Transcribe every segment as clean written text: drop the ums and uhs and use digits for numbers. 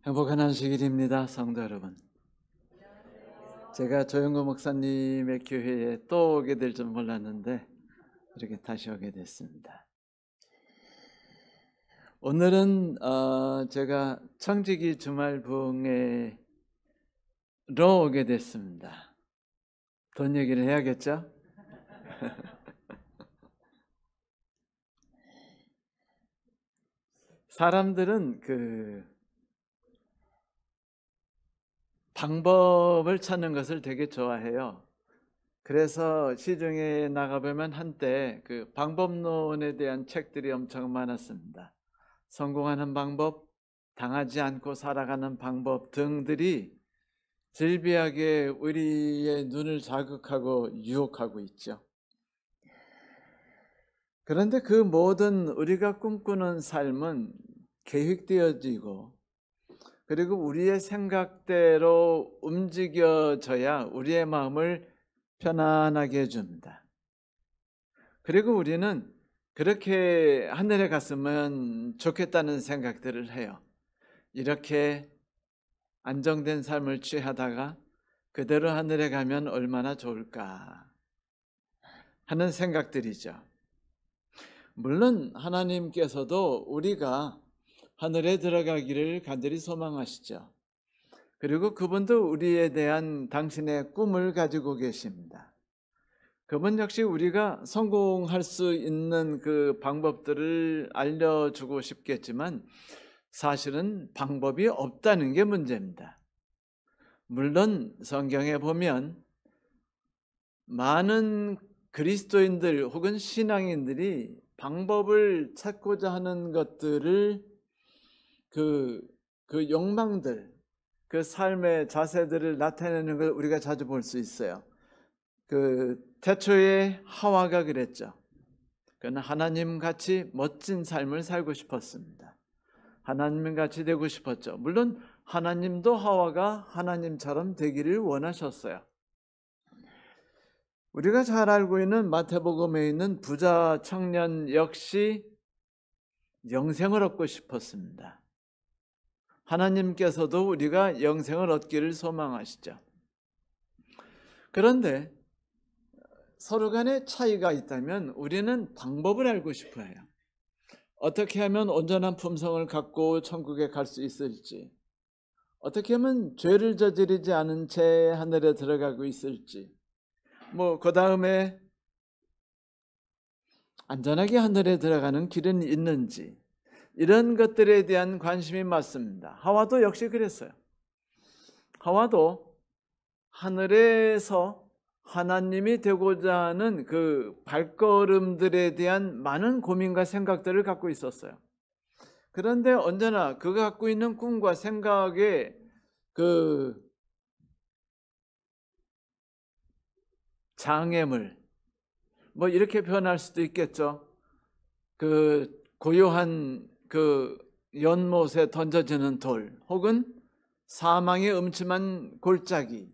행복한 안식일입니다, 성도 여러분. 제가 조영구 목사님의 교회에 또 오게 될 줄 몰랐는데 이렇게 다시 오게 됐습니다. 오늘은 제가 청지기 주말 부흥회로 오게 됐습니다. 돈 얘기를 해야겠죠? 사람들은 방법을 찾는 것을 되게 좋아해요. 그래서 시중에 나가보면 한때 방법론에 대한 책들이 엄청 많았습니다. 성공하는 방법, 당하지 않고 살아가는 방법 등들이 질비하게 우리의 눈을 자극하고 유혹하고 있죠. 그런데 그 모든 우리가 꿈꾸는 삶은 계획되어지고, 그리고 우리의 생각대로 움직여져야 우리의 마음을 편안하게 해줍니다. 그리고 우리는 그렇게 하늘에 갔으면 좋겠다는 생각들을 해요. 이렇게 안정된 삶을 취하다가 그대로 하늘에 가면 얼마나 좋을까 하는 생각들이죠. 물론 하나님께서도 우리가 하늘에 들어가기를 간절히 소망하시죠. 그리고 그분도 우리에 대한 당신의 꿈을 가지고 계십니다. 그분 역시 우리가 성공할 수 있는 그 방법들을 알려주고 싶겠지만 사실은 방법이 없다는 게 문제입니다. 물론 성경에 보면 많은 그리스도인들 혹은 신앙인들이 방법을 찾고자 하는 것들을 그 욕망들, 그 삶의 자세들을 나타내는 걸 우리가 자주 볼 수 있어요. 태초에 하와가 그랬죠. 그는 하나님같이 멋진 삶을 살고 싶었습니다. 하나님같이 되고 싶었죠. 물론 하나님도 하와가 하나님처럼 되기를 원하셨어요. 우리가 잘 알고 있는 마태복음에 있는 부자 청년 역시 영생을 얻고 싶었습니다. 하나님께서도 우리가 영생을 얻기를 소망하시죠. 그런데 서로 간에 차이가 있다면 우리는 방법을 알고 싶어 해요. 어떻게 하면 온전한 품성을 갖고 천국에 갈 수 있을지, 어떻게 하면 죄를 저지르지 않은 채 하늘에 들어가고 있을지, 그 다음에 안전하게 하늘에 들어가는 길은 있는지, 이런 것들에 대한 관심이 많습니다. 하와도 역시 그랬어요. 하와도 하늘에서 하나님이 되고자 하는 그 발걸음들에 대한 많은 고민과 생각들을 갖고 있었어요. 그런데 언제나 그가 갖고 있는 꿈과 생각의 장애물, 이렇게 표현할 수도 있겠죠. 고요한 연못에 던져지는 돌, 혹은 사망의 음침한 골짜기,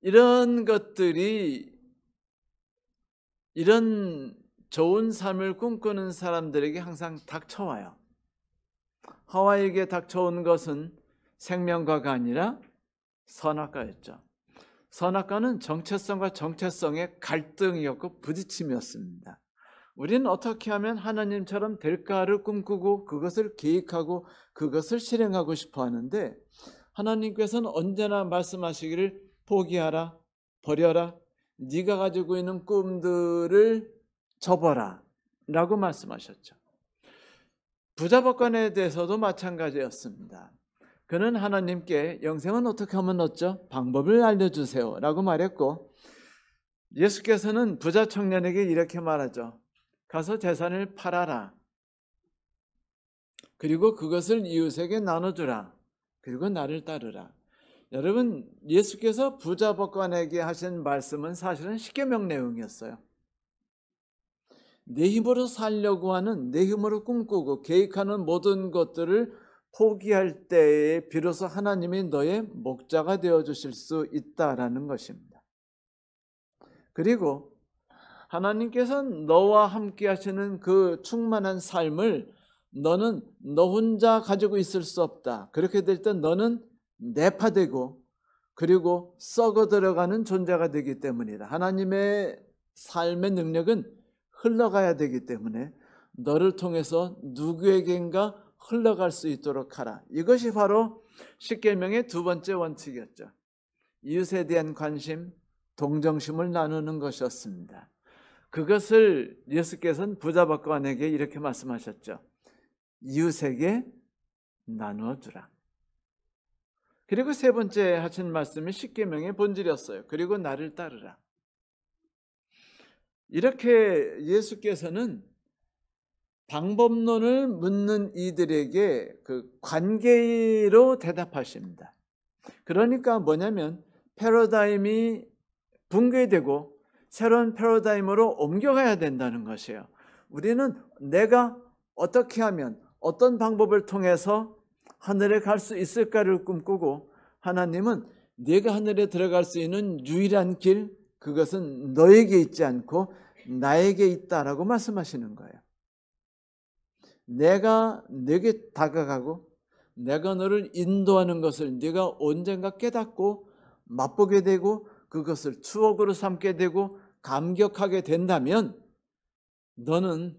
이런 것들이 이런 좋은 삶을 꿈꾸는 사람들에게 항상 닥쳐와요. 하와에게 닥쳐온 것은 생명과가 아니라 선악과였죠. 선악과는 정체성과 정체성의 갈등이었고 부딪힘이었습니다. 우리는 어떻게 하면 하나님처럼 될까를 꿈꾸고 그것을 계획하고 그것을 실행하고 싶어 하는데, 하나님께서는 언제나 말씀하시기를 포기하라, 버려라, 네가 가지고 있는 꿈들을 접어라 라고 말씀하셨죠. 부자법관에 대해서도 마찬가지였습니다. 그는 하나님께 영생은 어떻게 하면 얻죠? 방법을 알려주세요 라고 말했고, 예수께서는 부자 청년에게 이렇게 말하죠. 가서 재산을 팔아라. 그리고 그것을 이웃에게 나눠주라. 그리고 나를 따르라. 여러분, 예수께서 부자법관에게 하신 말씀은 사실은 십계명 내용이었어요. 내 힘으로 살려고 하는, 내 힘으로 꿈꾸고 계획하는 모든 것들을 포기할 때에 비로소 하나님이 너의 목자가 되어주실 수 있다라는 것입니다. 그리고 하나님께서 너와 함께 하시는 그 충만한 삶을 너는 너 혼자 가지고 있을 수 없다. 그렇게 될 때 너는 내파되고 그리고 썩어 들어가는 존재가 되기 때문이다. 하나님의 삶의 능력은 흘러가야 되기 때문에 너를 통해서 누구에겐가 흘러갈 수 있도록 하라. 이것이 바로 십계명의 두 번째 원칙이었죠. 이웃에 대한 관심, 동정심을 나누는 것이었습니다. 그것을 예수께서는 부자박관에게 이렇게 말씀하셨죠. 이웃에게 나누어 주라. 그리고 세 번째 하신 말씀이 십계명의 본질이었어요. 그리고 나를 따르라. 이렇게 예수께서는 방법론을 묻는 이들에게 그 관계로 대답하십니다. 그러니까 뭐냐면 패러다임이 붕괴되고 새로운 패러다임으로 옮겨가야 된다는 것이에요. 우리는 내가 어떻게 하면 어떤 방법을 통해서 하늘에 갈 수 있을까를 꿈꾸고 하나님은 네가 하늘에 들어갈 수 있는 유일한 길, 그것은 너에게 있지 않고 나에게 있다라고 말씀하시는 거예요. 내가 네게 다가가고 내가 너를 인도하는 것을 네가 언젠가 깨닫고 맛보게 되고 그것을 추억으로 삼게 되고 감격하게 된다면 너는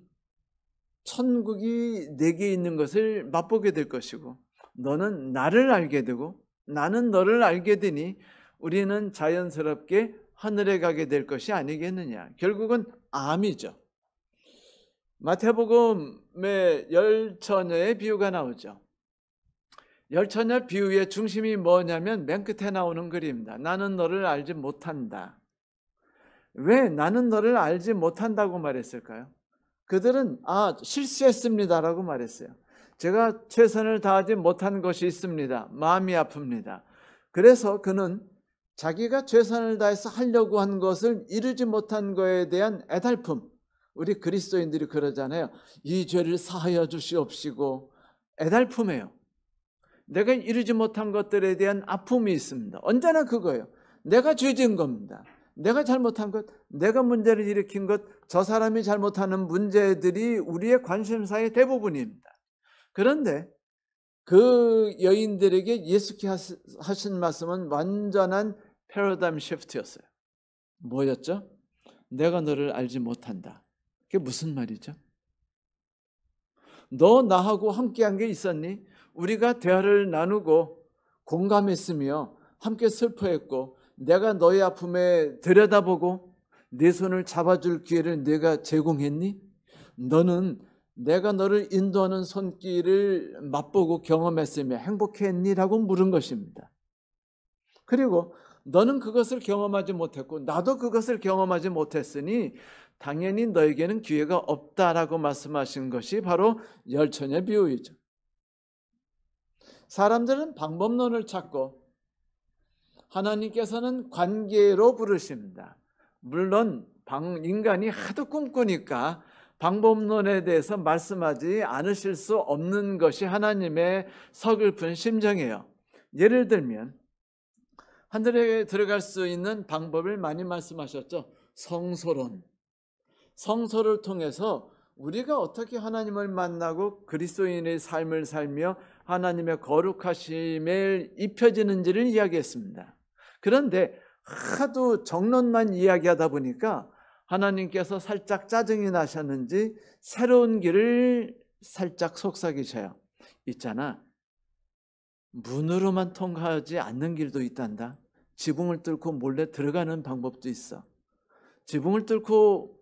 천국이 내게 있는 것을 맛보게 될 것이고 너는 나를 알게 되고 나는 너를 알게 되니 우리는 자연스럽게 하늘에 가게 될 것이 아니겠느냐. 결국은 암이죠. 마태복음에 열처녀의 비유가 나오죠. 열처녀 비유의 중심이 뭐냐면 맨 끝에 나오는 글입니다. 나는 너를 알지 못한다. 왜 나는 너를 알지 못한다고 말했을까요? 그들은 실수했습니다라고 말했어요. 제가 최선을 다하지 못한 것이 있습니다. 마음이 아픕니다. 그래서 그는 자기가 최선을 다해서 하려고 한 것을 이루지 못한 것에 대한 애달픔, 우리 그리스도인들이 그러잖아요. 이 죄를 사하여 주시옵시고 애달픔이에요. 내가 이루지 못한 것들에 대한 아픔이 있습니다. 언제나 그거예요. 내가 죄 지은 겁니다. 내가 잘못한 것, 내가 문제를 일으킨 것, 저 사람이 잘못하는 문제들이 우리의 관심사의 대부분입니다. 그런데 그 여인들에게 예수께서 하신 말씀은 완전한 패러다임 시프트였어요. 뭐였죠? 내가 너를 알지 못한다. 그게 무슨 말이죠? 너 나하고 함께한 게 있었니? 우리가 대화를 나누고 공감했으며 함께 슬퍼했고 내가 너의 아픔에 들여다보고 네 손을 잡아줄 기회를 내가 제공했니? 너는 내가 너를 인도하는 손길을 맛보고 경험했으며 행복했니? 라고 물은 것입니다. 그리고 너는 그것을 경험하지 못했고 나도 그것을 경험하지 못했으니 당연히 너에게는 기회가 없다라고 말씀하신 것이 바로 열처녀 비유이죠. 사람들은 방법론을 찾고 하나님께서는 관계로 부르십니다. 물론 인간이 하도 꿈꾸니까 방법론에 대해서 말씀하지 않으실 수 없는 것이 하나님의 서글픈 심정이에요. 예를 들면 하늘에 들어갈 수 있는 방법을 많이 말씀하셨죠. 성소론. 성소를 통해서 우리가 어떻게 하나님을 만나고 그리스도인의 삶을 살며 하나님의 거룩하심에 입혀지는지를 이야기했습니다. 그런데 하도 정론만 이야기하다 보니까 하나님께서 살짝 짜증이 나셨는지 새로운 길을 살짝 속삭이셔요. 있잖아. 문으로만 통과하지 않는 길도 있단다. 지붕을 뚫고 몰래 들어가는 방법도 있어. 지붕을 뚫고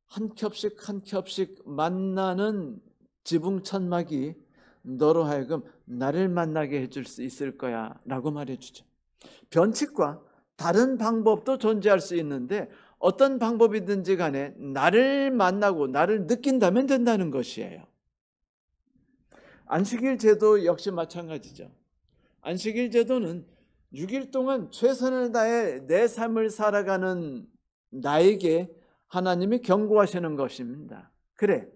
한 겹씩 한 겹씩 만나는 지붕 천막이 너로 하여금 나를 만나게 해줄 수 있을 거야 라고 말해주죠. 변칙과 다른 방법도 존재할 수 있는데 어떤 방법이든지 간에 나를 만나고 나를 느낀다면 된다는 것이에요. 안식일 제도 역시 마찬가지죠. 안식일 제도는 6일 동안 최선을 다해 내 삶을 살아가는 나에게 하나님이 경고하시는 것입니다. 그래,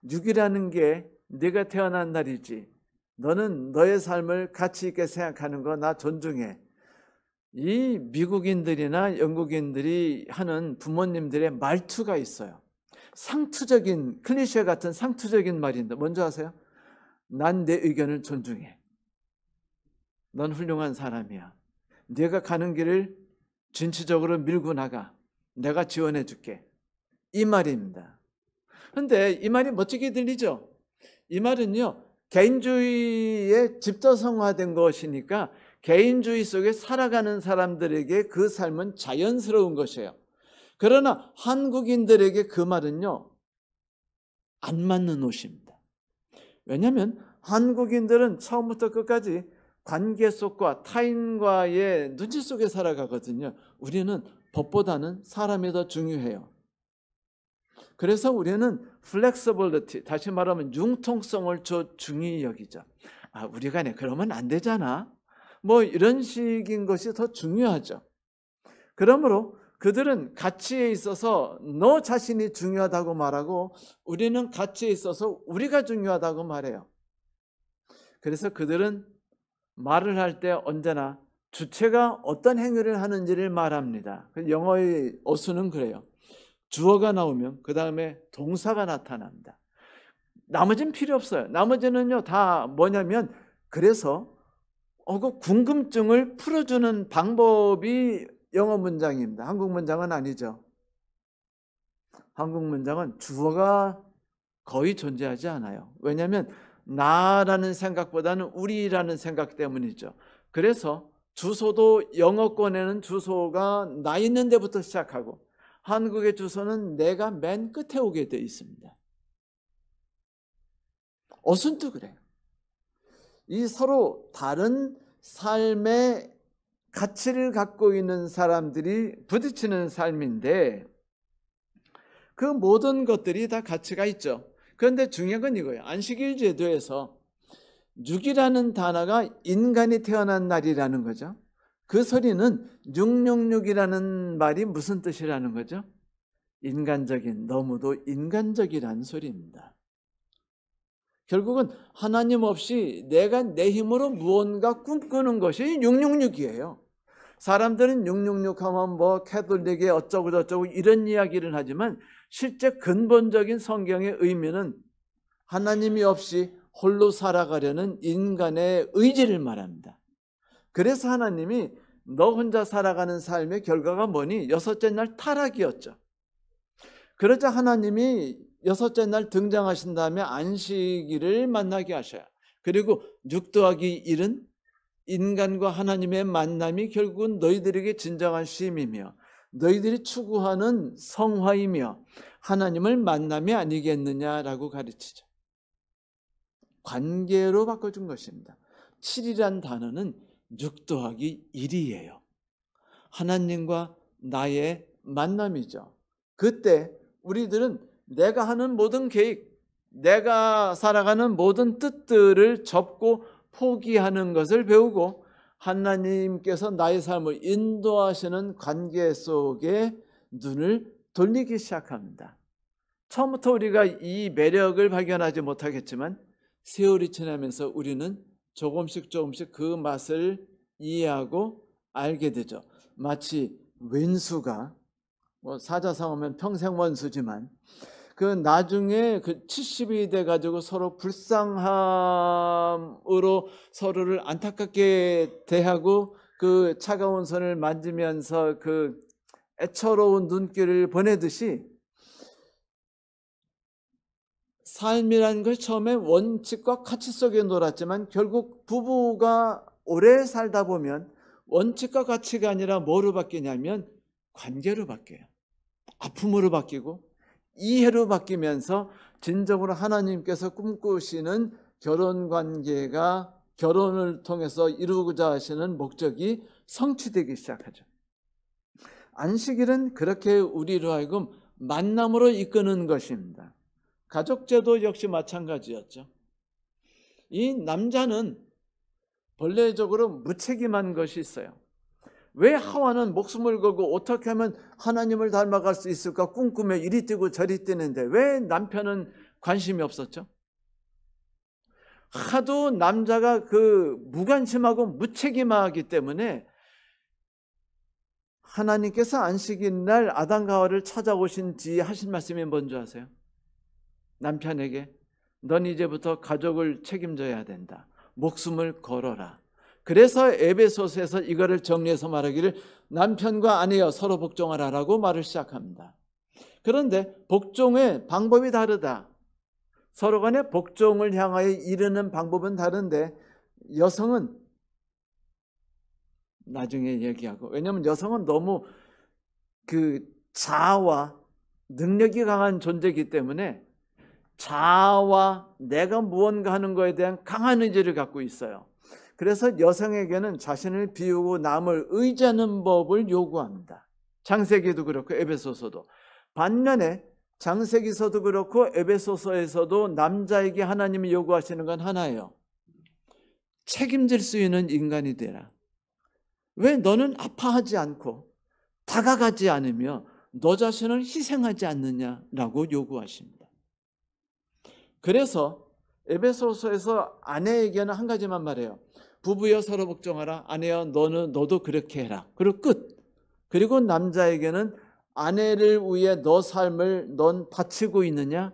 6일이라는 게 네가 태어난 날이지. 너는 너의 삶을 가치 있게 생각하는 거 나 존중해. 이 미국인들이나 영국인들이 하는 부모님들의 말투가 있어요. 상투적인, 클리셰 같은 상투적인 말인데 뭔지 아세요? 난 내 의견을 존중해. 넌 훌륭한 사람이야. 네가 가는 길을 진취적으로 밀고 나가. 내가 지원해 줄게. 이 말입니다. 근데 이 말이 멋지게 들리죠? 이 말은요, 개인주의의 집도성화된 것이니까 개인주의 속에 살아가는 사람들에게 그 삶은 자연스러운 것이에요. 그러나 한국인들에게 그 말은요, 안 맞는 옷입니다. 왜냐하면 한국인들은 처음부터 끝까지 관계 속과 타인과의 눈치 속에 살아가거든요. 우리는 법보다는 사람이 더 중요해요. 그래서 우리는 flexibility, 다시 말하면 융통성을 중히 여기죠. 우리 간에 그러면 안 되잖아. 뭐 이런 식인 것이 더 중요하죠. 그러므로 그들은 가치에 있어서 너 자신이 중요하다고 말하고 우리는 가치에 있어서 우리가 중요하다고 말해요. 그래서 그들은 말을 할 때 언제나 주체가 어떤 행위를 하는지를 말합니다. 영어의 어수는 그래요. 주어가 나오면 그 다음에 동사가 나타납니다. 나머지는 필요 없어요. 나머지는요 다 뭐냐면 그래서 그 궁금증을 풀어주는 방법이 영어 문장입니다. 한국 문장은 아니죠. 한국 문장은 주어가 거의 존재하지 않아요. 왜냐하면 나라는 생각보다는 우리라는 생각 때문이죠. 그래서 주소도 영어권에는 주소가 나 있는 데부터 시작하고 한국의 주소는 내가 맨 끝에 오게 돼 있습니다. 어순도 그래요. 이 서로 다른 삶의 가치를 갖고 있는 사람들이 부딪히는 삶인데 그 모든 것들이 다 가치가 있죠. 그런데 중요한 건 이거예요. 안식일 제도에서 6이라는 단어가 인간이 태어난 날이라는 거죠. 그 소리는 666이라는 말이 무슨 뜻이라는 거죠? 인간적인, 너무도 인간적이라는 소리입니다. 결국은 하나님 없이 내가 내 힘으로 무언가 꿈꾸는 것이 666이에요. 사람들은 666 하면 뭐 캐톨릭에 어쩌고 저쩌고 이런 이야기를 하지만 실제 근본적인 성경의 의미는 하나님이 없이 홀로 살아가려는 인간의 의지를 말합니다. 그래서 하나님이 너 혼자 살아가는 삶의 결과가 뭐니? 여섯째 날 타락이었죠. 그러자 하나님이 여섯째 날 등장하신 다음에 안식일을 만나게 하셔요. 그리고 6 더하기 1은 인간과 하나님의 만남이 결국은 너희들에게 진정한 쉼이며 너희들이 추구하는 성화이며 하나님을 만남이 아니겠느냐라고 가르치죠. 관계로 바꿔준 것입니다. 7이란 단어는 6 더하기 1이에요. 하나님과 나의 만남이죠. 그때 우리들은 내가 하는 모든 계획, 내가 살아가는 모든 뜻들을 접고 포기하는 것을 배우고 하나님께서 나의 삶을 인도하시는 관계 속에 눈을 돌리기 시작합니다. 처음부터 우리가 이 매력을 발견하지 못하겠지만 세월이 지나면서 우리는 조금씩 그 맛을 이해하고 알게 되죠. 마치 왼수가 사자성어면 평생 원수지만 그 나중에 그 70이 돼가지고 서로 불쌍함으로 서로를 안타깝게 대하고 그 차가운 손을 만지면서 그 애처로운 눈길을 보내듯이 삶이라는 걸 처음에 원칙과 가치 속에 놀았지만 결국 부부가 오래 살다 보면 원칙과 가치가 아니라 뭐로 바뀌냐면 관계로 바뀌어요. 아픔으로 바뀌고 이해로 바뀌면서 진정으로 하나님께서 꿈꾸시는 결혼관계가 결혼을 통해서 이루고자 하시는 목적이 성취되기 시작하죠. 안식일은 그렇게 우리로 하여금 만남으로 이끄는 것입니다. 가족제도 역시 마찬가지였죠. 이 남자는 본래적으로 무책임한 것이 있어요. 왜 하와는 목숨을 걸고 어떻게 하면 하나님을 닮아갈 수 있을까 꿈꾸며 이리 뛰고 저리 뛰는데 왜 남편은 관심이 없었죠? 하도 남자가 그 무관심하고 무책임하기 때문에 하나님께서 안식일 날 아담과 하와를 찾아오신 뒤에 하신 말씀이 뭔지 아세요? 남편에게 넌 이제부터 가족을 책임져야 된다. 목숨을 걸어라. 그래서 에베소서에서 이거를 정리해서 말하기를 남편과 아내여 서로 복종하라라고 말을 시작합니다. 그런데 복종의 방법이 다르다. 서로 간에 복종을 향하여 이르는 방법은 다른데 여성은 나중에 얘기하고, 왜냐하면 여성은 너무 그 자아와 능력이 강한 존재이기 때문에 자아와 내가 무언가 하는 것에 대한 강한 의지를 갖고 있어요. 그래서 여성에게는 자신을 비우고 남을 의지하는 법을 요구합니다. 창세기도 그렇고 에베소서도. 반면에 창세기서도 그렇고 에베소서에서도 남자에게 하나님이 요구하시는 건 하나예요. 책임질 수 있는 인간이 되라. 왜 너는 아파하지 않고 다가가지 않으며 너 자신을 희생하지 않느냐라고 요구하십니다. 그래서 에베소서에서 아내에게는 한 가지만 말해요. 부부여 서로 복종하라. 아내여 너도 그렇게 해라. 그리고 끝. 그리고 남자에게는 아내를 위해 너 삶을 넌 바치고 있느냐를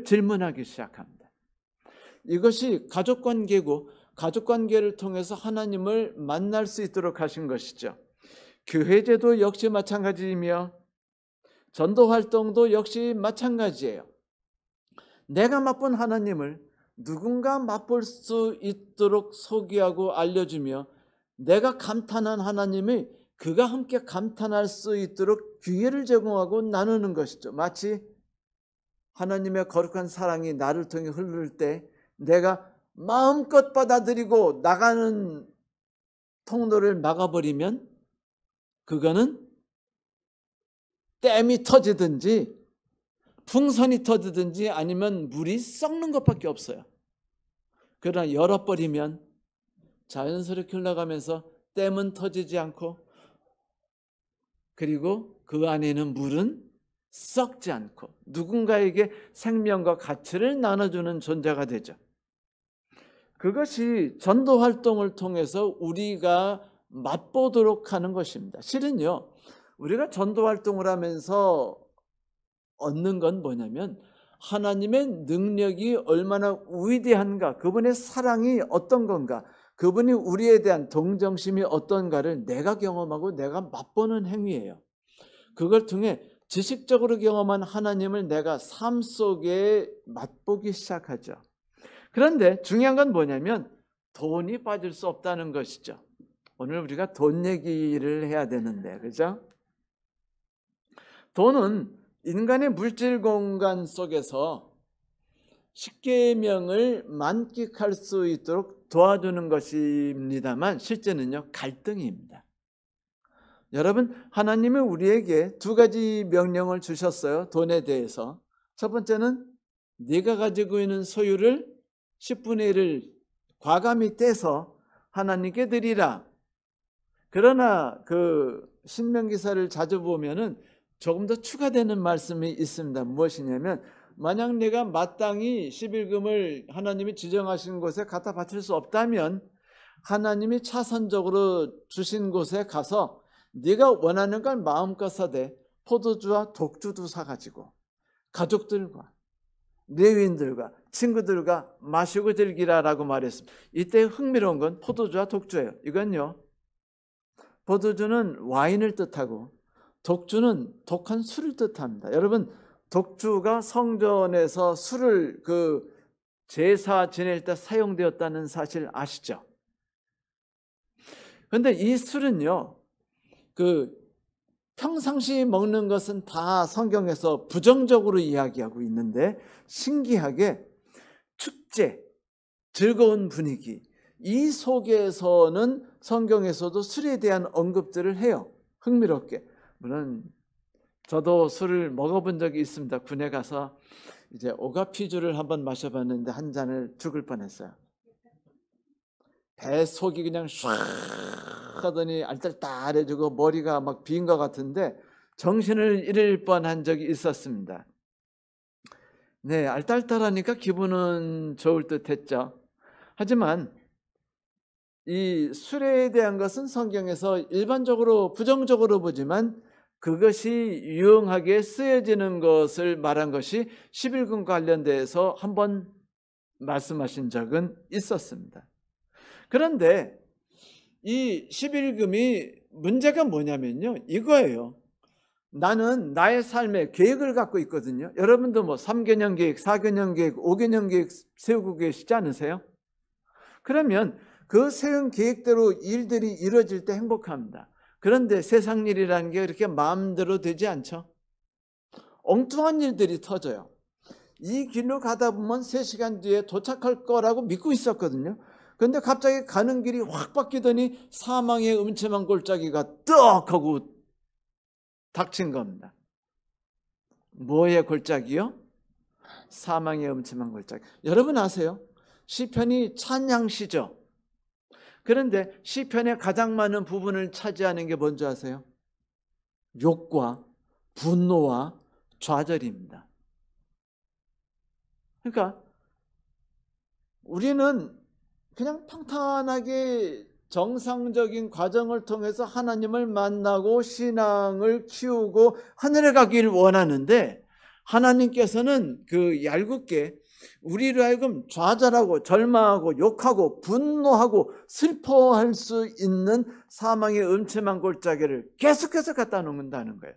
질문하기 시작합니다. 이것이 가족관계고 가족관계를 통해서 하나님을 만날 수 있도록 하신 것이죠. 교회제도 역시 마찬가지이며 전도활동도 역시 마찬가지예요. 내가 맛본 하나님을 누군가 맛볼 수 있도록 소개하고 알려주며 내가 감탄한 하나님이 그가 함께 감탄할 수 있도록 기회를 제공하고 나누는 것이죠. 마치 하나님의 거룩한 사랑이 나를 통해 흐를 때 내가 마음껏 받아들이고 나가는 통로를 막아버리면 그거는 댐이 터지든지 풍선이 터지든지 아니면 물이 썩는 것밖에 없어요. 그러나 열어버리면 자연스럽게 흘러가면서 댐은 터지지 않고 그리고 그 안에는 물은 썩지 않고 누군가에게 생명과 가치를 나눠주는 존재가 되죠. 그것이 전도활동을 통해서 우리가 맛보도록 하는 것입니다. 실은요, 우리가 전도활동을 하면서 얻는 건 뭐냐면 하나님의 능력이 얼마나 위대한가, 그분의 사랑이 어떤 건가, 그분이 우리에 대한 동정심이 어떤가를 내가 경험하고 내가 맛보는 행위예요. 그걸 통해 지식적으로 경험한 하나님을 내가 삶 속에 맛보기 시작하죠. 그런데 중요한 건 뭐냐면 돈이 빠질 수 없다는 것이죠. 오늘 우리가 돈 얘기를 해야 되는데, 그죠? 돈은 인간의 물질 공간 속에서 십계명을 만끽할 수 있도록 도와주는 것입니다만 실제는요, 갈등입니다. 여러분, 하나님은 우리에게 두 가지 명령을 주셨어요. 돈에 대해서. 첫 번째는 네가 가지고 있는 소유를 10분의 1을 과감히 떼서 하나님께 드리라. 그러나 그 신명기사를 자주 보면은 조금 더 추가되는 말씀이 있습니다. 무엇이냐면 만약 내가 마땅히 11금을 하나님이 지정하신 곳에 갖다 바칠 수 없다면 하나님이 차선적으로 주신 곳에 가서 네가 원하는 걸 마음껏 사되 포도주와 독주도 사가지고 가족들과 레위인들과 친구들과 마시고 즐기라라고 말했습니다. 이때 흥미로운 건 포도주와 독주예요. 이건요, 포도주는 와인을 뜻하고 독주는 독한 술을 뜻합니다. 여러분, 독주가 성전에서 술을 제사 지낼 때 사용되었다는 사실 아시죠? 그런데 이 술은요, 평상시 먹는 것은 다 성경에서 부정적으로 이야기하고 있는데 신기하게 축제, 즐거운 분위기, 이 속에서는 성경에서도 술에 대한 언급들을 해요. 흥미롭게. 물론 저도 술을 먹어본 적이 있습니다. 군에 가서 이제 오가피주를 한번 마셔봤는데 한 잔을 죽을 뻔했어요. 배 속이 그냥 샥 하더니 알딸딸해지고 머리가 막 빈 것 같은데 정신을 잃을 뻔한 적이 있었습니다. 네, 알딸딸하니까 기분은 좋을 듯 했죠. 하지만 이 수레에 대한 것은 성경에서 일반적으로 부정적으로 보지만 그것이 유용하게 쓰여지는 것을 말한 것이 11금 관련돼서 한번 말씀하신 적은 있었습니다. 그런데 이 11금이 문제가 뭐냐면요, 이거예요. 나는 나의 삶에 계획을 갖고 있거든요. 여러분도 뭐 3개년 계획, 4개년 계획, 5개년 계획 세우고 계시지 않으세요? 그러면 그 세운 계획대로 일들이 이루어질 때 행복합니다. 그런데 세상 일이라는 게 그렇게 마음대로 되지 않죠. 엉뚱한 일들이 터져요. 이 길로 가다 보면 3시간 뒤에 도착할 거라고 믿고 있었거든요. 그런데 갑자기 가는 길이 확 바뀌더니 사망의 음침한 골짜기가 떡 하고 닥친 겁니다. 뭐의 골짜기요? 사망의 음침한 골짜기. 여러분 아세요? 시편이 찬양시죠. 그런데 시편의 가장 많은 부분을 차지하는 게 뭔지 아세요? 욕과 분노와 좌절입니다. 그러니까 우리는 그냥 평탄하게 정상적인 과정을 통해서 하나님을 만나고 신앙을 키우고 하늘에 가기를 원하는데, 하나님께서는 그 얄궂게 우리로 하여금 좌절하고 절망하고 욕하고 분노하고 슬퍼할 수 있는 사망의 음침한 골짜기를 계속해서 갖다 놓는다는 거예요.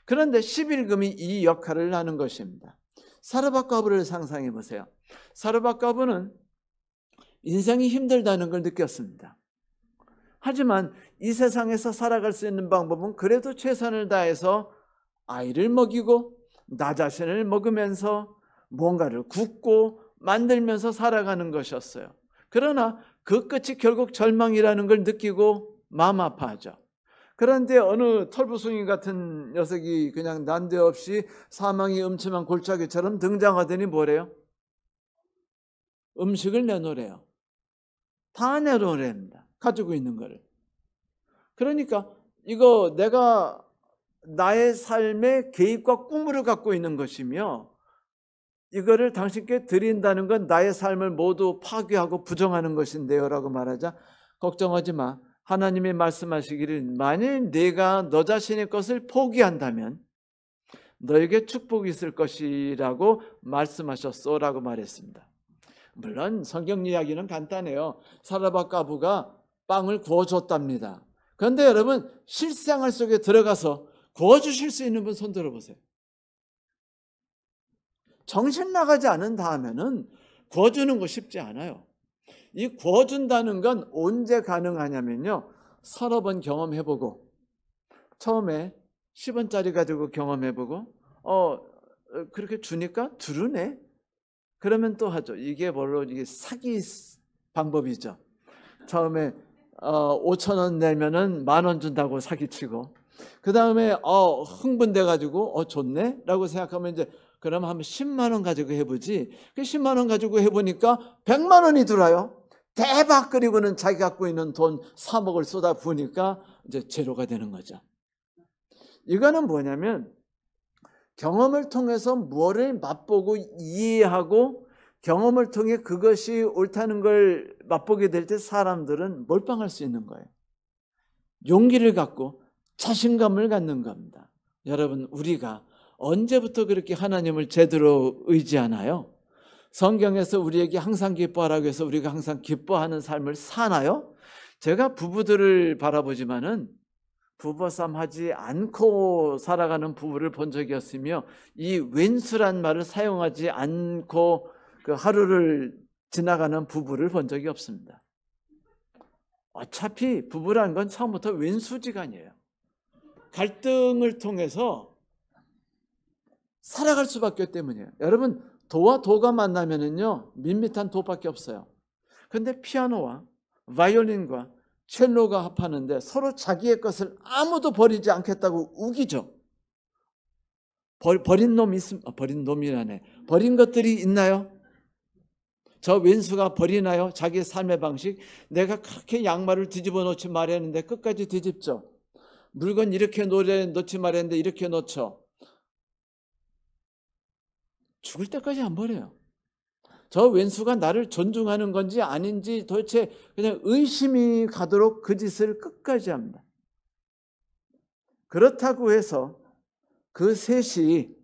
그런데 11금이 이 역할을 하는 것입니다. 사르밧과부를 상상해 보세요. 사르밧과부는 인생이 힘들다는 걸 느꼈습니다. 하지만 이 세상에서 살아갈 수 있는 방법은 그래도 최선을 다해서 아이를 먹이고 나 자신을 먹으면서 뭔가를 굽고 만들면서 살아가는 것이었어요. 그러나 그 끝이 결국 절망이라는 걸 느끼고 마음 아파하죠. 그런데 어느 털부숭이 같은 녀석이 그냥 난데없이 사망이 음침한 골짜기처럼 등장하더니 뭐래요? 음식을 내놓으래요. 다 내놓으랍니다. 가지고 있는 거를. 그러니까 이거 내가 나의 삶의 계획과 꿈을 갖고 있는 것이며, 이거를 당신께 드린다는 건 나의 삶을 모두 파괴하고 부정하는 것인데요 라고 말하자, 걱정하지 마. 하나님이 말씀하시기를 만일 네가 너 자신의 것을 포기한다면 너에게 축복이 있을 것이라고 말씀하셨소라고 말했습니다. 물론 성경 이야기는 간단해요. 사르밧과부가 빵을 구워줬답니다. 그런데 여러분, 실생활 속에 들어가서 구워주실 수 있는 분 손 들어보세요. 정신 나가지 않은 다음에는 구워주는 거 쉽지 않아요. 이 구워준다는 건 언제 가능하냐면요, 서너 번 경험해보고, 처음에 10원짜리 가지고 경험해보고 그렇게 주니까 두르네? 그러면 또 하죠. 이게 뭘로, 이게 사기 방법이죠. 처음에 5,000원 내면은 10,000원 준다고 사기치고, 그 다음에 흥분돼 가지고 좋네? 라고 생각하면 이제 그럼 한번 10만 원 가지고 해보지. 그 10만 원 가지고 해보니까 100만 원이 들어요. 대박. 그리고는 자기 갖고 있는 돈 3억을 쏟아 부으니까 이제 제로가 되는 거죠. 이거는 뭐냐면 경험을 통해서 뭐를 맛보고 이해하고 경험을 통해 그것이 옳다는 걸 맛보게 될 때 사람들은 몰빵할 수 있는 거예요. 용기를 갖고 자신감을 갖는 겁니다. 여러분, 우리가 언제부터 그렇게 하나님을 제대로 의지하나요? 성경에서 우리에게 항상 기뻐하라고 해서 우리가 항상 기뻐하는 삶을 사나요? 제가 부부들을 바라보지만은 부부싸움 하지 않고 살아가는 부부를 본 적이 없으며, 이 왼수란 말을 사용하지 않고 그 하루를 지나가는 부부를 본 적이 없습니다. 어차피 부부라는 건 처음부터 왼수지간이에요. 갈등을 통해서 살아갈 수밖에 없기 때문이에요. 여러분, 도와 도가 만나면은요, 밋밋한 도밖에 없어요. 근데 피아노와 바이올린과 첼로가 합하는데 서로 자기의 것을 아무도 버리지 않겠다고 우기죠. 버린 놈이 있습니다. 버린 놈이라네. 버린 것들이 있나요? 저 왼수가 버리나요? 자기의 삶의 방식. 내가 그렇게 양말을 뒤집어 놓지 말했는데 끝까지 뒤집죠. 물건 이렇게 놓지 말했는데 이렇게 놓죠. 죽을 때까지 안 버려요. 저 왼수가 나를 존중하는 건지 아닌지 도대체 그냥 의심이 가도록 그 짓을 끝까지 합니다. 그렇다고 해서 그 셋이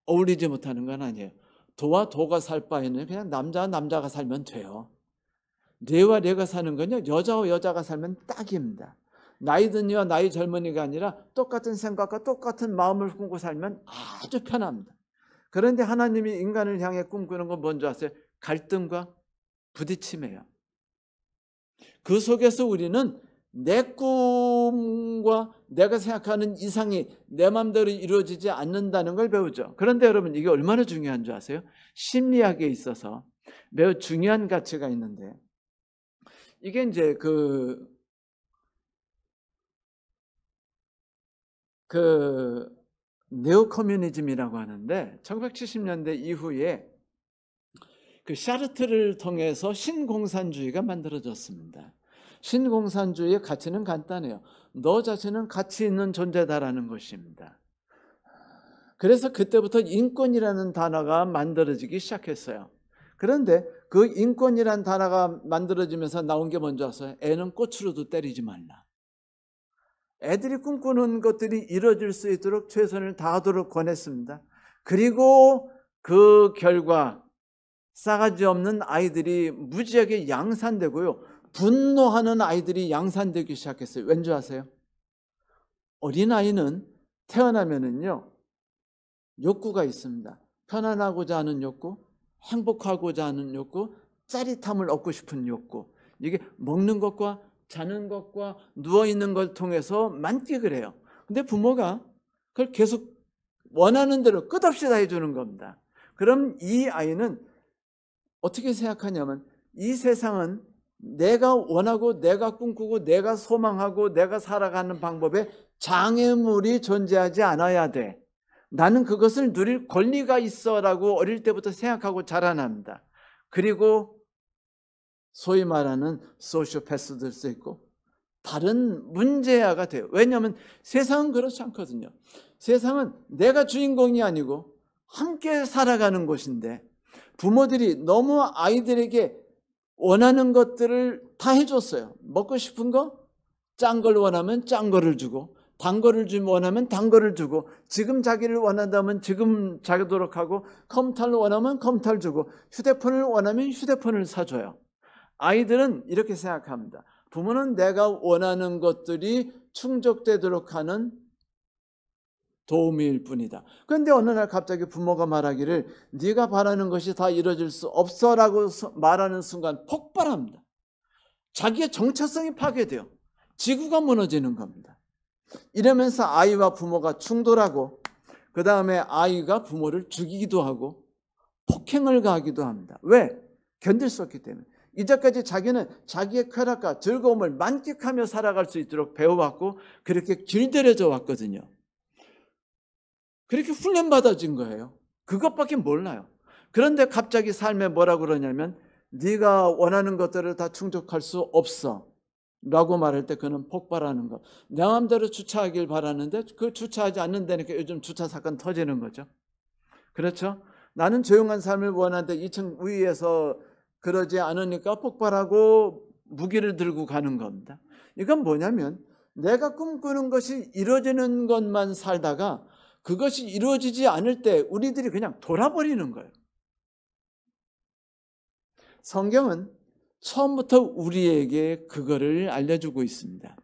어울리지 못하는 건 아니에요. 도와 도가 살 바에는 그냥 남자와 남자가 살면 돼요. 뇌와 뇌가 사는 건요, 여자와 여자가 살면 딱입니다. 나이 든이와 나이 젊은이가 아니라 똑같은 생각과 똑같은 마음을 품고 살면 아주 편합니다. 그런데 하나님이 인간을 향해 꿈꾸는 건 뭔지 아세요? 갈등과 부딪힘이에요. 그 속에서 우리는 내 꿈과 내가 생각하는 이상이 내 마음대로 이루어지지 않는다는 걸 배우죠. 그런데 여러분, 이게 얼마나 중요한 줄 아세요? 심리학에 있어서 매우 중요한 가치가 있는데, 이게 이제 그 네오 커뮤니즘이라고 하는데 1970년대 이후에 그 샤르트를 통해서 신공산주의가 만들어졌습니다. 신공산주의의 가치는 간단해요. 너 자신은 가치 있는 존재다라는 것입니다. 그래서 그때부터 인권이라는 단어가 만들어지기 시작했어요. 그런데 그 인권이라는 단어가 만들어지면서 나온 게 뭔지 아세요? 애는 꽃으로도 때리지 말라. 애들이 꿈꾸는 것들이 이루어질 수 있도록 최선을 다하도록 권했습니다. 그리고 그 결과 싸가지 없는 아이들이 무지하게 양산되고요, 분노하는 아이들이 양산되기 시작했어요. 왠지 아세요? 어린아이는 태어나면은요, 욕구가 있습니다. 편안하고자 하는 욕구, 행복하고자 하는 욕구, 짜릿함을 얻고 싶은 욕구. 이게 먹는 것과 자는 것과 누워있는 걸 통해서 만끽을 해요. 근데 부모가 그걸 계속 원하는 대로 끝없이 다 해주는 겁니다. 그럼 이 아이는 어떻게 생각하냐면, 이 세상은 내가 원하고 내가 꿈꾸고 내가 소망하고 내가 살아가는 방법에 장애물이 존재하지 않아야 돼. 나는 그것을 누릴 권리가 있어라고 어릴 때부터 생각하고 자라납니다. 그리고 소위 말하는 소시오패스도 될 수 있고 다른 문제아가 돼요. 왜냐하면 세상은 그렇지 않거든요. 세상은 내가 주인공이 아니고 함께 살아가는 곳인데, 부모들이 너무 아이들에게 원하는 것들을 다 해줬어요. 먹고 싶은 거? 짠 걸 원하면 짠 거를 주고, 단 거를 원하면 단 거를 주고, 지금 자기를 원한다면 지금 자기도록 하고, 컴퓨터를 원하면 컴퓨터를 주고, 휴대폰을 원하면 휴대폰을 사줘요. 아이들은 이렇게 생각합니다. 부모는 내가 원하는 것들이 충족되도록 하는 도우미일 뿐이다. 그런데 어느 날 갑자기 부모가 말하기를 네가 바라는 것이 다 이루어질 수 없어라고 말하는 순간 폭발합니다. 자기의 정체성이 파괴돼요. 지구가 무너지는 겁니다. 이러면서 아이와 부모가 충돌하고, 그 다음에 아이가 부모를 죽이기도 하고 폭행을 가하기도 합니다. 왜? 견딜 수 없기 때문에. 이제까지 자기는 자기의 쾌락과 즐거움을 만끽하며 살아갈 수 있도록 배워왔고 그렇게 길들여져 왔거든요. 그렇게 훈련받아진 거예요. 그것밖에 몰라요. 그런데 갑자기 삶에 뭐라고 그러냐면, 네가 원하는 것들을 다 충족할 수 없어 라고 말할 때 그는 폭발하는 거. 내 마음대로 주차하길 바라는데 그 주차하지 않는다니까 요즘 주차 사건 터지는 거죠. 그렇죠? 나는 조용한 삶을 원하는데 2층 위에서 그러지 않으니까 폭발하고 무기를 들고 가는 겁니다. 이건 뭐냐면, 내가 꿈꾸는 것이 이루어지는 것만 살다가 그것이 이루어지지 않을 때 우리들이 그냥 돌아버리는 거예요. 성경은 처음부터 우리에게 그거를 알려주고 있습니다.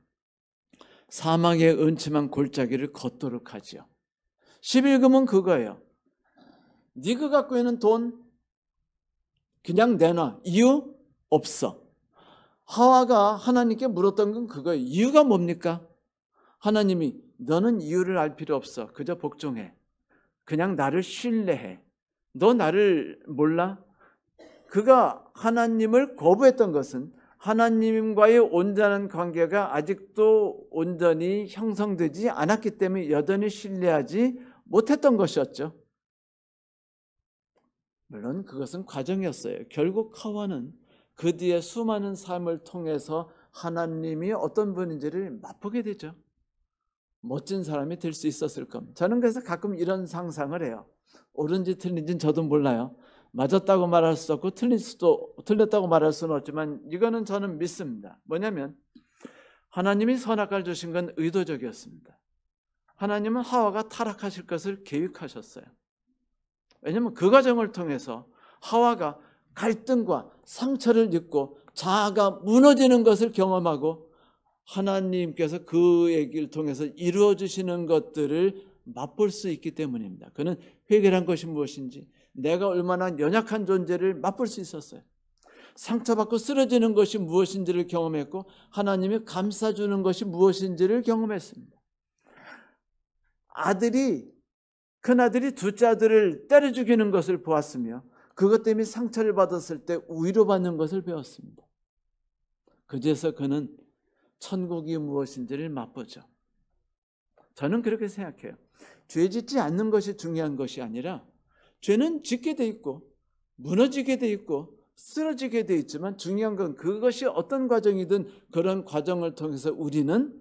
사망의 은침한 골짜기를 걷도록 하죠. 11금은 그거예요. 네가 갖고 있는 돈 그냥 내놔. 이유 없어. 하와가 하나님께 물었던 건 그거예요. 이유가 뭡니까? 하나님이 너는 이유를 알 필요 없어. 그저 복종해. 그냥 나를 신뢰해. 너 나를 몰라? 그가 하나님을 거부했던 것은 하나님과의 온전한 관계가 아직도 온전히 형성되지 않았기 때문에 여전히 신뢰하지 못했던 것이었죠. 물론 그것은 과정이었어요. 결국 하와는 그 뒤에 수많은 삶을 통해서 하나님이 어떤 분인지를 맛보게 되죠. 멋진 사람이 될 수 있었을 겁니다. 저는 그래서 가끔 이런 상상을 해요. 옳은지 틀린지는 저도 몰라요. 맞았다고 말할 수 없고 틀렸다고 말할 수는 없지만 이거는 저는 믿습니다. 뭐냐면 하나님이 선악과를 주신 건 의도적이었습니다. 하나님은 하와가 타락하실 것을 계획하셨어요. 왜냐하면 그 과정을 통해서 하와가 갈등과 상처를 입고 자아가 무너지는 것을 경험하고 하나님께서 그 얘기를 통해서 이루어주시는 것들을 맛볼 수 있기 때문입니다. 그는 회개란 것이 무엇인지, 내가 얼마나 연약한 존재를 맛볼 수 있었어요. 상처받고 쓰러지는 것이 무엇인지를 경험했고 하나님이 감싸주는 것이 무엇인지를 경험했습니다. 큰아들이 둘째 아들을 때려 죽이는 것을 보았으며 그것 때문에 상처를 받았을 때 위로받는 것을 배웠습니다. 그제서 그는 천국이 무엇인지를 맛보죠. 저는 그렇게 생각해요. 죄 짓지 않는 것이 중요한 것이 아니라 죄는 짓게 돼 있고 무너지게 돼 있고 쓰러지게 돼 있지만 중요한 건 그것이 어떤 과정이든 그런 과정을 통해서 우리는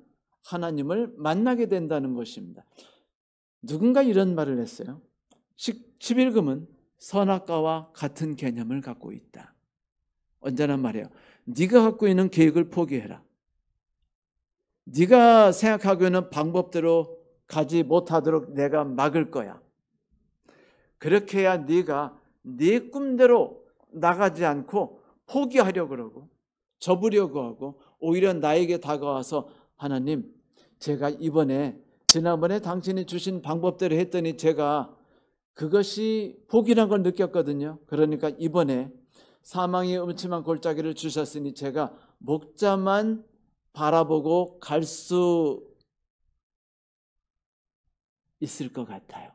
하나님을 만나게 된다는 것입니다. 누군가 이런 말을 했어요. 11금은 선악과와 같은 개념을 갖고 있다. 언제나 말해요. 네가 갖고 있는 계획을 포기해라. 네가 생각하고 있는 방법대로 가지 못하도록 내가 막을 거야. 그렇게 해야 네가 네 꿈대로 나가지 않고 포기하려고 그러고 접으려고 하고 오히려 나에게 다가와서 하나님, 제가 지난번에 당신이 주신 방법대로 했더니 제가 그것이 복이라는 걸 느꼈거든요. 그러니까 이번에 사망의 음침한 골짜기를 주셨으니 제가 목자만 바라보고 갈 수 있을 것 같아요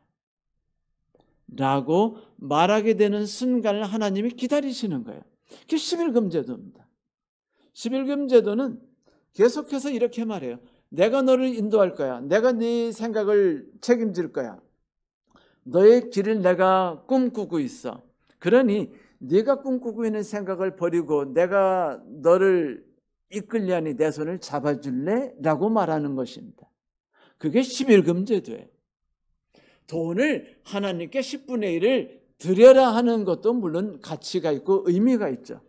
라고 말하게 되는 순간을 하나님이 기다리시는 거예요. 그게 11금 제도입니다. 11금 제도는 계속해서 이렇게 말해요. 내가 너를 인도할 거야. 내가 네 생각을 책임질 거야. 너의 길을 내가 꿈꾸고 있어. 그러니 네가 꿈꾸고 있는 생각을 버리고 내가 너를 이끌려니 내 손을 잡아줄래? 라고 말하는 것입니다. 그게 11금 제도예요. 돈을 하나님께 10분의 1을 드려라 하는 것도 물론 가치가 있고 의미가 있죠.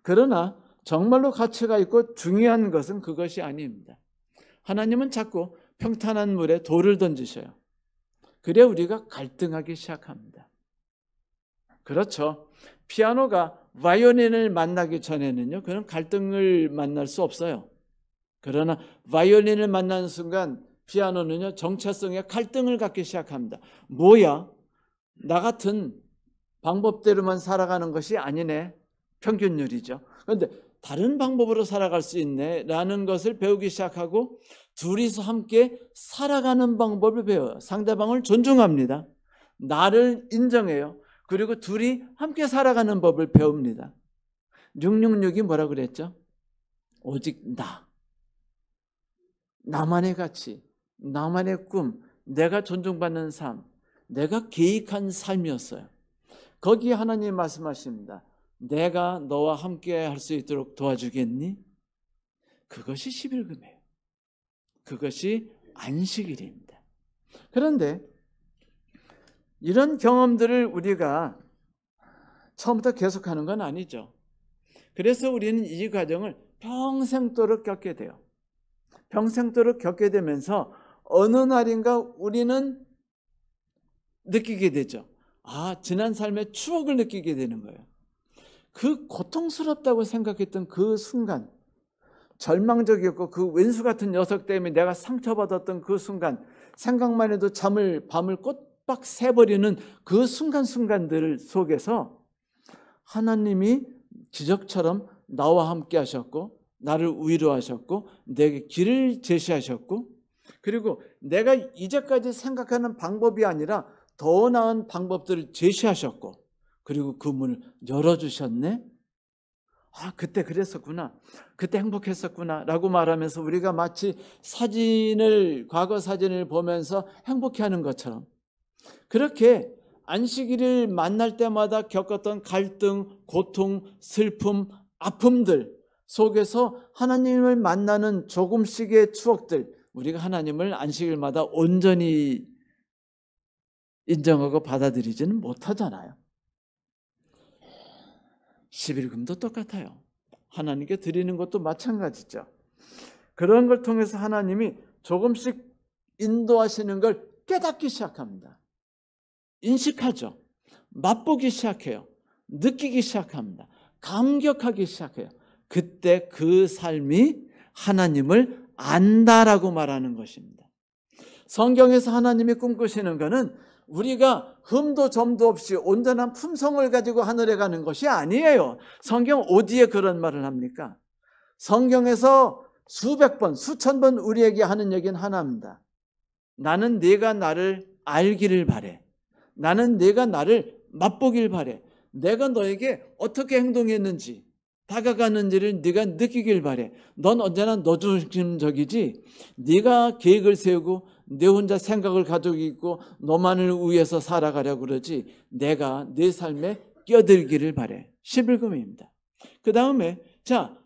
그러나 정말로 가치가 있고 중요한 것은 그것이 아닙니다. 하나님은 자꾸 평탄한 물에 돌을 던지셔요. 그래 우리가 갈등하기 시작합니다. 그렇죠. 피아노가 바이올린을 만나기 전에는요, 그런 갈등을 만날 수 없어요. 그러나 바이올린을 만나는 순간 피아노는요, 정체성에 갈등을 갖기 시작합니다. 뭐야? 나 같은 방법대로만 살아가는 것이 아니네. 평균율이죠. 그런데 다른 방법으로 살아갈 수 있네 라는 것을 배우기 시작하고 둘이서 함께 살아가는 방법을 배워요. 상대방을 존중합니다. 나를 인정해요. 그리고 둘이 함께 살아가는 법을 배웁니다. 666이 뭐라고 그랬죠? 오직 나만의 가치, 나만의 꿈, 내가 존중받는 삶, 내가 계획한 삶이었어요. 거기에 하나님 말씀하십니다. 내가 너와 함께 할 수 있도록 도와주겠니? 그것이 11금이에요. 그것이 안식일입니다. 그런데 이런 경험들을 우리가 처음부터 계속하는 건 아니죠. 그래서 우리는 이 과정을 평생도록 겪게 돼요. 평생도록 겪게 되면서 어느 날인가 우리는 느끼게 되죠. 지난 삶의 추억을 느끼게 되는 거예요. 그 고통스럽다고 생각했던 그 순간, 절망적이었고 그 왼수 같은 녀석 때문에 내가 상처받았던 그 순간, 생각만 해도 밤을 꼬박 새버리는 그 순간순간들 속에서 하나님이 기적처럼 나와 함께 하셨고 나를 위로하셨고 내게 길을 제시하셨고, 그리고 내가 이제까지 생각하는 방법이 아니라 더 나은 방법들을 제시하셨고, 그리고 그 문을 열어주셨네. 그때 그랬었구나, 그때 행복했었구나 라고 말하면서 우리가 마치 과거 사진을 보면서 행복해하는 것처럼, 그렇게 안식일을 만날 때마다 겪었던 갈등, 고통, 슬픔, 아픔들 속에서 하나님을 만나는 조금씩의 추억들, 우리가 하나님을 안식일마다 온전히 인정하고 받아들이지는 못하잖아요. 11금도 똑같아요. 하나님께 드리는 것도 마찬가지죠. 그런 걸 통해서 하나님이 조금씩 인도하시는 걸 깨닫기 시작합니다. 인식하죠. 맛보기 시작해요. 느끼기 시작합니다. 감격하기 시작해요. 그때 그 삶이 하나님을 안다라고 말하는 것입니다. 성경에서 하나님이 꿈꾸시는 것은 우리가 흠도 점도 없이 온전한 품성을 가지고 하늘에 가는 것이 아니에요. 성경 어디에 그런 말을 합니까? 성경에서 수백 번, 수천 번 우리에게 하는 얘기는 하나입니다. 나는 네가 나를 알기를 바래. 나는 네가 나를 맛보길 바래. 내가 너에게 어떻게 행동했는지, 다가가는지를 네가 느끼길 바래. 넌 언제나 너 중심적이지. 네가 계획을 세우고 내 혼자 생각을 가지고 있고 너만을 위해서 살아가려고 그러지. 내가 내 삶에 끼어들기를 바래. 11금입니다. 그 다음에 자,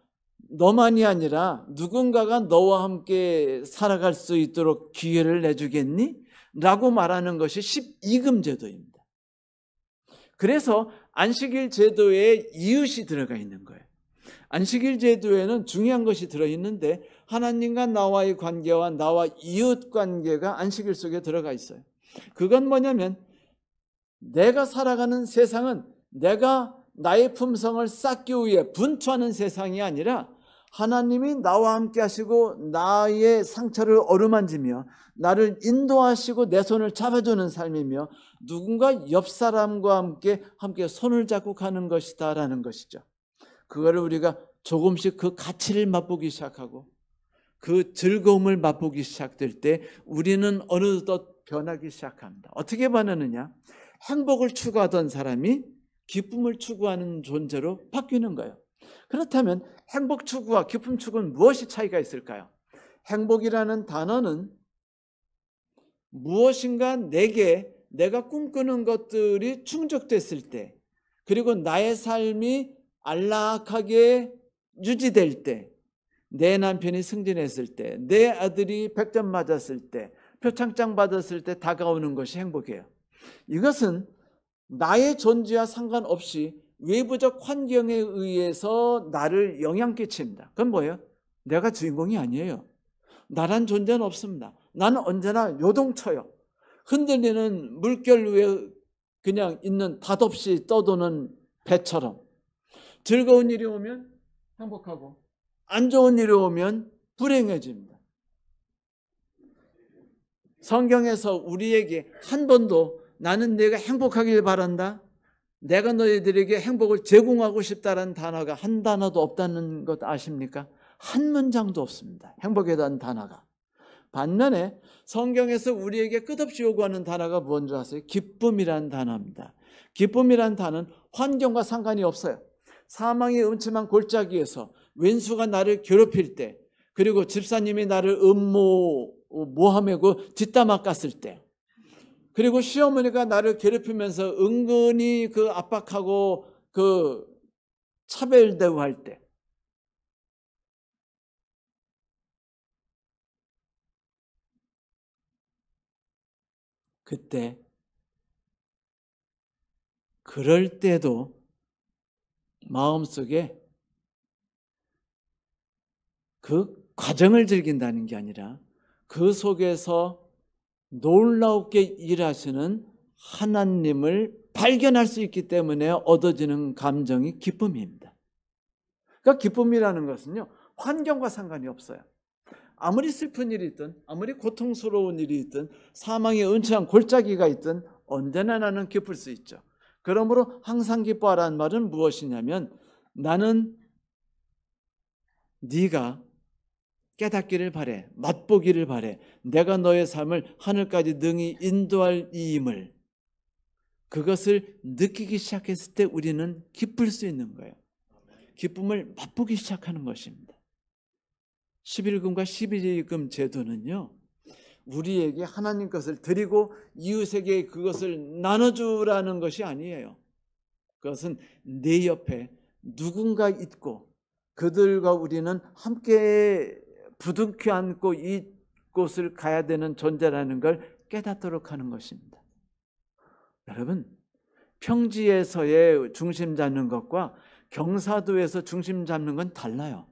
너만이 아니라 누군가가 너와 함께 살아갈 수 있도록 기회를 내주겠니? 라고 말하는 것이 12금 제도입니다. 그래서 안식일 제도에 이웃이 들어가 있는 거예요. 안식일 제도에는 중요한 것이 들어있는데 하나님과 나와의 관계와 나와 이웃 관계가 안식일 속에 들어가 있어요. 그건 뭐냐면 내가 살아가는 세상은 내가 나의 품성을 쌓기 위해 분투하는 세상이 아니라 하나님이 나와 함께 하시고 나의 상처를 어루만지며 나를 인도하시고 내 손을 잡아주는 삶이며 누군가 옆 사람과 함께 손을 잡고 가는 것이다 라는 것이죠. 그거를 우리가 조금씩 그 가치를 맛보기 시작하고 그 즐거움을 맛보기 시작될 때 우리는 어느덧 변하기 시작합니다. 어떻게 변하느냐? 행복을 추구하던 사람이 기쁨을 추구하는 존재로 바뀌는 거예요. 그렇다면 행복 추구와 기쁨 추구는 무엇이 차이가 있을까요? 행복이라는 단어는 무엇인가 내가 꿈꾸는 것들이 충족됐을 때, 그리고 나의 삶이 안락하게 유지될 때, 내 남편이 승진했을 때, 내 아들이 100점 맞았을 때, 표창장 받았을 때 다가오는 것이 행복이에요. 이것은 나의 존재와 상관없이 외부적 환경에 의해서 나를 영향 끼칩니다. 그건 뭐예요? 내가 주인공이 아니에요. 나란 존재는 없습니다. 나는 언제나 요동쳐요. 흔들리는 물결 위에 그냥 있는 닷없이 떠도는 배처럼 즐거운 일이 오면 행복하고 안 좋은 일이 오면 불행해집니다. 성경에서 우리에게 한 번도 나는 내가 행복하길 바란다, 내가 너희들에게 행복을 제공하고 싶다는 단어가 한 단어도 없다는 것 아십니까? 한 문장도 없습니다. 행복에 대한 단어가. 반면에 성경에서 우리에게 끝없이 요구하는 단어가 뭔지 아세요? 기쁨이란 단어입니다. 기쁨이란 단어는 환경과 상관이 없어요. 사망의 음침한 골짜기에서 왼수가 나를 괴롭힐 때, 그리고 집사님이 나를 모함하고 뒷담화 깠을 때, 그리고 시어머니가 나를 괴롭히면서 은근히 그 압박하고 그 차별 대우할 때, 그때 그럴 때도 마음속에 그 과정을 즐긴다는 게 아니라 그 속에서 놀랍게 일하시는 하나님을 발견할 수 있기 때문에 얻어지는 감정이 기쁨입니다. 그러니까 기쁨이라는 것은요, 환경과 상관이 없어요. 아무리 슬픈 일이 있든, 아무리 고통스러운 일이 있든, 사망의 은처한 골짜기가 있든 언제나 나는 기쁠 수 있죠. 그러므로 항상 기뻐하라는 말은 무엇이냐면, 나는 네가 깨닫기를 바래, 맛보기를 바래, 내가 너의 삶을 하늘까지 능히 인도할 이임을, 그것을 느끼기 시작했을 때 우리는 기쁠 수 있는 거예요. 기쁨을 맛보기 시작하는 것입니다. 11금과 12금 제도는요, 우리에게 하나님 것을 드리고 이웃에게 그것을 나눠주라는 것이 아니에요. 그것은 내 옆에 누군가 있고 그들과 우리는 함께 부둥켜 안고 이곳을 가야 되는 존재라는 걸 깨닫도록 하는 것입니다. 여러분, 평지에서의 중심 잡는 것과 경사도에서 중심 잡는 건 달라요.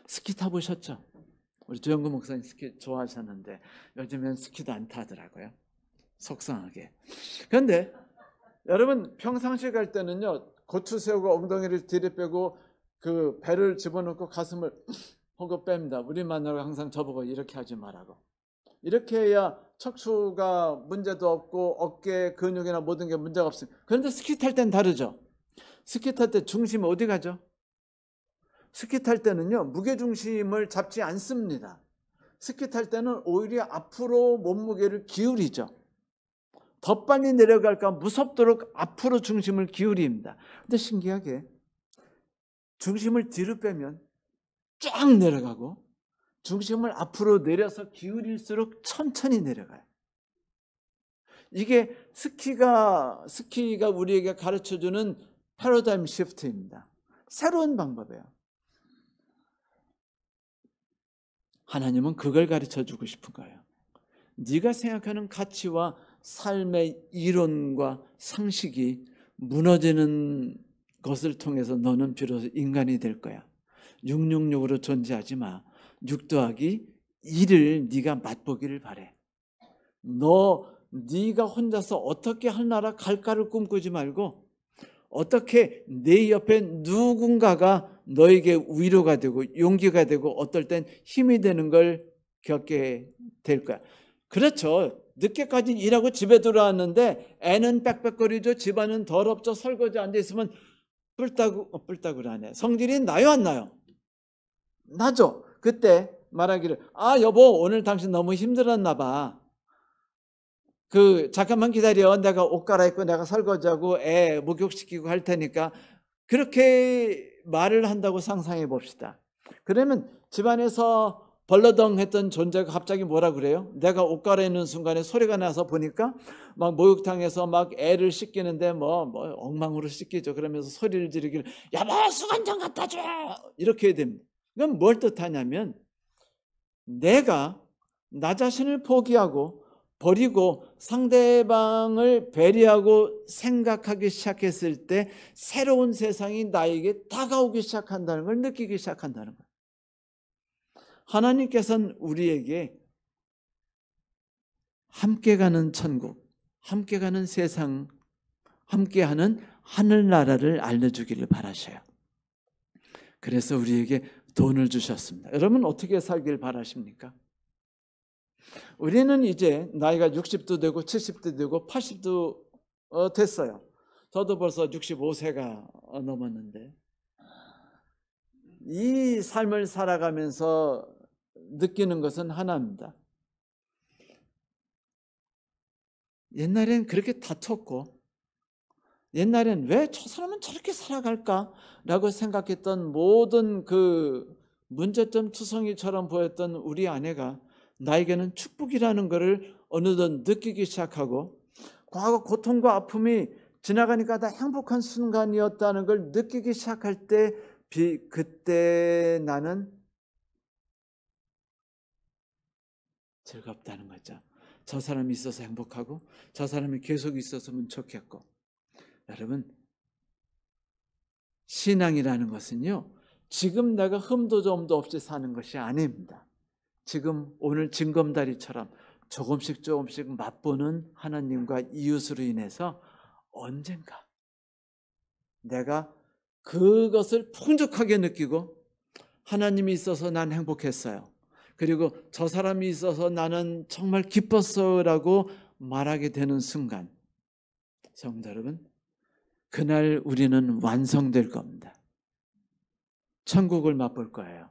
스키 타보셨죠? 우리 조영구 목사님 스키 좋아하셨는데 요즘엔 스키도 안 타더라고요. 속상하게. 그런데 여러분 평상시에 갈 때는요, 고추 세우고 엉덩이를 들이빼고 그 배를 집어넣고 가슴을 호흡 뺍니다. 우리 마누라가 항상 저보고 이렇게 하지 말라고. 이렇게 해야 척추가 문제도 없고 어깨 근육이나 모든 게 문제가 없습니다. 그런데 스키 탈 땐 다르죠. 스키 탈 때 중심이 어디 가죠? 스키 탈 때는요, 무게중심을 잡지 않습니다. 스키 탈 때는 오히려 앞으로 몸무게를 기울이죠. 더 빨리 내려갈까 무섭도록 앞으로 중심을 기울입니다. 근데 신기하게 중심을 뒤로 빼면 쫙 내려가고 중심을 앞으로 내려서 기울일수록 천천히 내려가요. 이게 스키가 우리에게 가르쳐주는 패러다임 시프트입니다. 새로운 방법이에요. 하나님은 그걸 가르쳐주고 싶은 거예요. 네가 생각하는 가치와 삶의 이론과 상식이 무너지는 것을 통해서 너는 비로소 인간이 될 거야. 666으로 존재하지 마. 6 더하기 1을 네가 맛보기를 바래. 네가 혼자서 어떻게 할 나라 갈까를 꿈꾸지 말고 어떻게 내 옆에 누군가가 너에게 위로가 되고 용기가 되고 어떨 땐 힘이 되는 걸 겪게 될 거야. 그렇죠. 늦게까지 일하고 집에 들어왔는데 애는 빽빽거리죠. 집안은 더럽죠. 설거지 앉아있으면 뿔따구를 하네. 성질이 나요 안 나요? 나죠. 그때 말하기를 여보 오늘 당신 너무 힘들었나 봐. 잠깐만 기다려. 내가 옷 갈아입고 내가 설거지하고 애 목욕시키고 할 테니까. 그렇게 말을 한다고 상상해 봅시다. 그러면 집안에서 벌러덩 했던 존재가 갑자기 뭐라 그래요? 내가 옷 갈아입는 순간에 소리가 나서 보니까 막 목욕탕에서 막 애를 씻기는데 뭐 엉망으로 씻기죠. 그러면서 소리를 지르기를 여보 수건 좀 갖다 줘. 이렇게 해야 됩니다. 이건 뭘 뜻하냐면 내가 나 자신을 포기하고 버리고 상대방을 배려하고 생각하기 시작했을 때 새로운 세상이 나에게 다가오기 시작한다는 걸 느끼기 시작한다는 거예요. 하나님께서는 우리에게 함께 가는 천국, 함께 가는 세상, 함께하는 하늘나라를 알려주기를 바라셔요. 그래서 우리에게 돈을 주셨습니다. 여러분 어떻게 살길 바라십니까? 우리는 이제 나이가 60도 되고 70도 되고 80도 됐어요. 저도 벌써 65세가 넘었는데 이 삶을 살아가면서 느끼는 것은 하나입니다. 옛날엔 그렇게 다퉜고 옛날엔 왜 저 사람은 저렇게 살아갈까? 라고 생각했던 모든 그 문제점 투성이처럼 보였던 우리 아내가 나에게는 축복이라는 것을 어느덧 느끼기 시작하고 과거 고통과 아픔이 지나가니까 다 행복한 순간이었다는 걸 느끼기 시작할 때 그때 나는 즐겁다는 거죠. 저 사람이 있어서 행복하고 저 사람이 계속 있었으면 좋겠고. 여러분 신앙이라는 것은요 지금 내가 흠도 점도 없이 사는 것이 아닙니다. 지금 오늘 징검다리처럼 조금씩 맛보는 하나님과 이웃으로 인해서 언젠가 내가 그것을 풍족하게 느끼고 하나님이 있어서 난 행복했어요. 그리고 저 사람이 있어서 나는 정말 기뻤어라고 말하게 되는 순간 성도 여러분 그날 우리는 완성될 겁니다. 천국을 맛볼 거예요.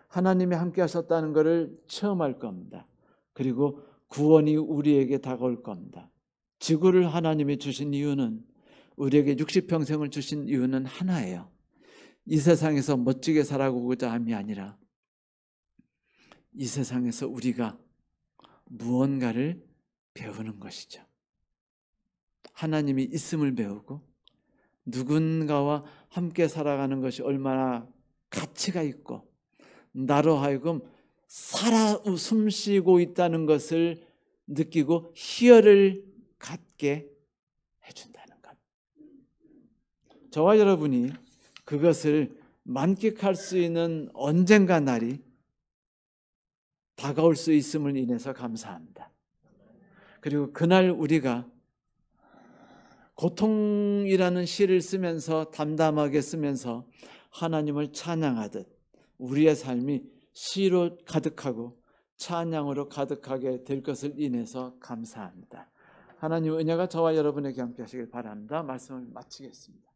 하나님이 함께 하셨다는 것을 체험할 겁니다. 그리고 구원이 우리에게 다가올 겁니다. 지구를 하나님이 주신 이유는 우리에게 60평생을 주신 이유는 하나예요. 이 세상에서 멋지게 살아가고자 함이 아니라 이 세상에서 우리가 무언가를 배우는 것이죠. 하나님이 있음을 배우고 누군가와 함께 살아가는 것이 얼마나 가치가 있고 나로 하여금 살아 숨쉬고 있다는 것을 느끼고 희열을 갖게 해준다는 것. 저와 여러분이 그것을 만끽할 수 있는 언젠가 날이 다가올 수 있음을 인해서 감사합니다. 그리고 그날 우리가 고통이라는 시를 쓰면서 담담하게 쓰면서 하나님을 찬양하듯 우리의 삶이 시로 가득하고 찬양으로 가득하게 될 것을 인해서 감사합니다. 하나님 은혜가 저와 여러분에게 함께 하시길 바랍니다. 말씀을 마치겠습니다.